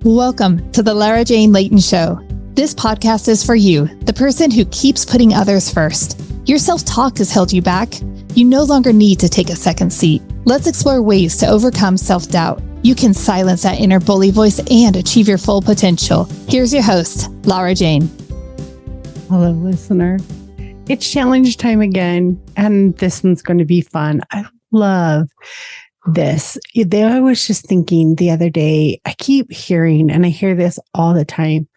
Welcome to the Lara Jane Layton Show. This podcast is for you, the person who keeps putting others first. Your self-talk has held you back. You no longer need to take a second seat. Let's explore ways to overcome self-doubt. You can silence that inner bully voice and achieve your full potential. Here's your host, Lara Jane. Hello, listener. It's challenge time again, and this one's going to be fun. I love this. I was just thinking the other day, I keep hearing, and I hear this all the time,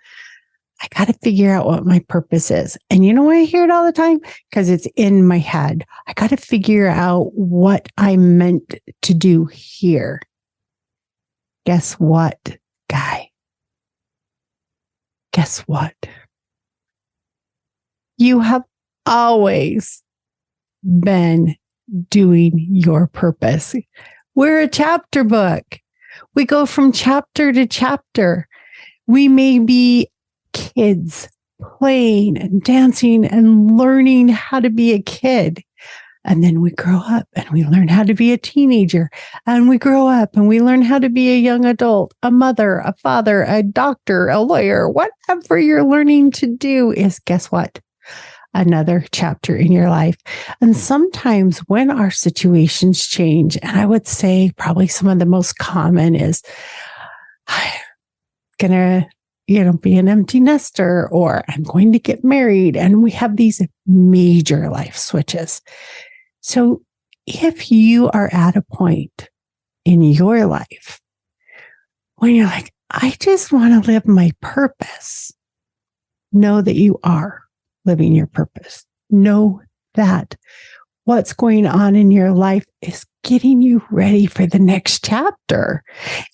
I got to figure out what my purpose is. And you know why I hear it all the time? Because it's in my head. I got to figure out what I'm meant to do here. Guess what, guy? Guess what? You have always been doing your purpose. We're a chapter book. We go from chapter to chapter. We may be kids playing and dancing and learning how to be a kid. And then we grow up and we learn how to be a teenager. And we grow up and we learn how to be a young adult, a mother, a father, a doctor, a lawyer. Whatever you're learning to do is, guess what? Another chapter in your life. And sometimes when our situations change, and I would say probably some of the most common is, I'm gonna, be an empty nester, or I'm going to get married. And we have these major life switches. So if you are at a point in your life when you're like, I just want to live my purpose, know that you are living your purpose. Know that what's going on in your life is getting you ready for the next chapter.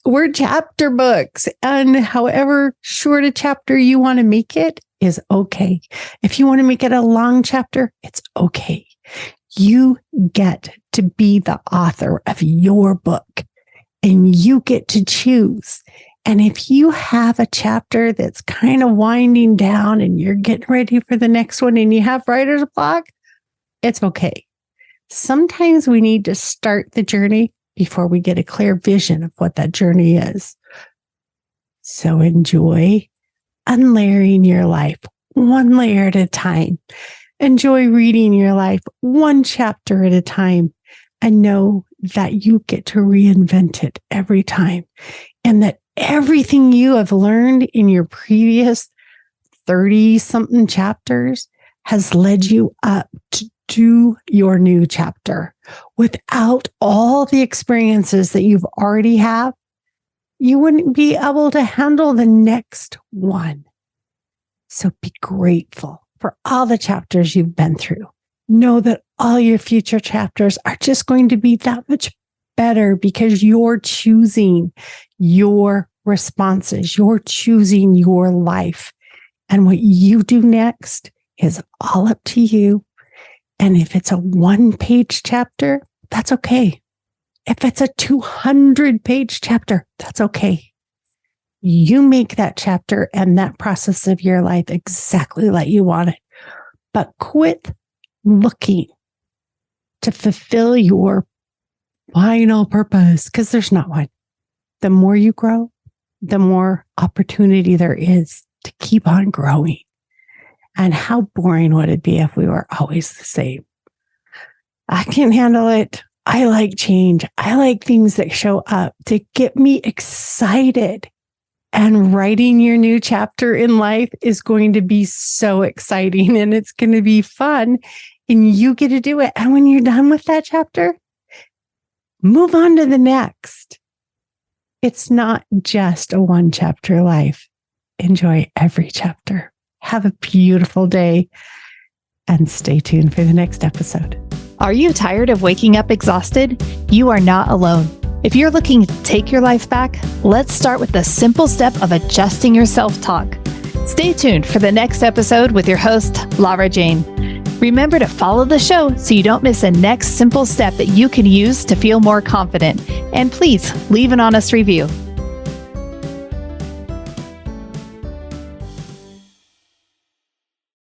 We're chapter books, and however short a chapter you want to make it is okay. If you want to make it a long chapter, it's okay. You get to be the author of your book, and you get to choose. And if you have a chapter that's kind of winding down and you're getting ready for the next one and you have writer's block, it's okay. Sometimes we need to start the journey before we get a clear vision of what that journey is. So enjoy unlayering your life one layer at a time. Enjoy reading your life one chapter at a time, and know that you get to reinvent it every time, and that everything you have learned in your previous 30-something chapters has led you up to do your new chapter. Without all the experiences that you've already have, you wouldn't be able to handle the next one. So be grateful for all the chapters you've been through. Know that all your future chapters are just going to be that much better because you're choosing your responses. You're choosing your life. And what you do next is all up to you. And if it's a 1-page chapter, that's okay. If it's a 200-page chapter, that's okay. You make that chapter and that process of your life exactly like you want it. But quit looking to fulfill your final purpose, because there's not one. The more you grow, the more opportunity there is to keep on growing. And how boring would it be if we were always the same? I can't handle it. I like change. I like things that show up to get me excited. And writing your new chapter in life is going to be so exciting, and it's going to be fun, and you get to do it. And when you're done with that chapter, move on to the next. It's not just a 1-chapter life. Enjoy every chapter. Have a beautiful day, and stay tuned for the next episode. Are you tired of waking up exhausted? You are not alone. If you're looking to take your life back, let's start with the simple step of adjusting your self-talk. Stay tuned for the next episode with your host, Lara Jane. Remember to follow the show so you don't miss a next simple step that you can use to feel more confident. And please leave an honest review.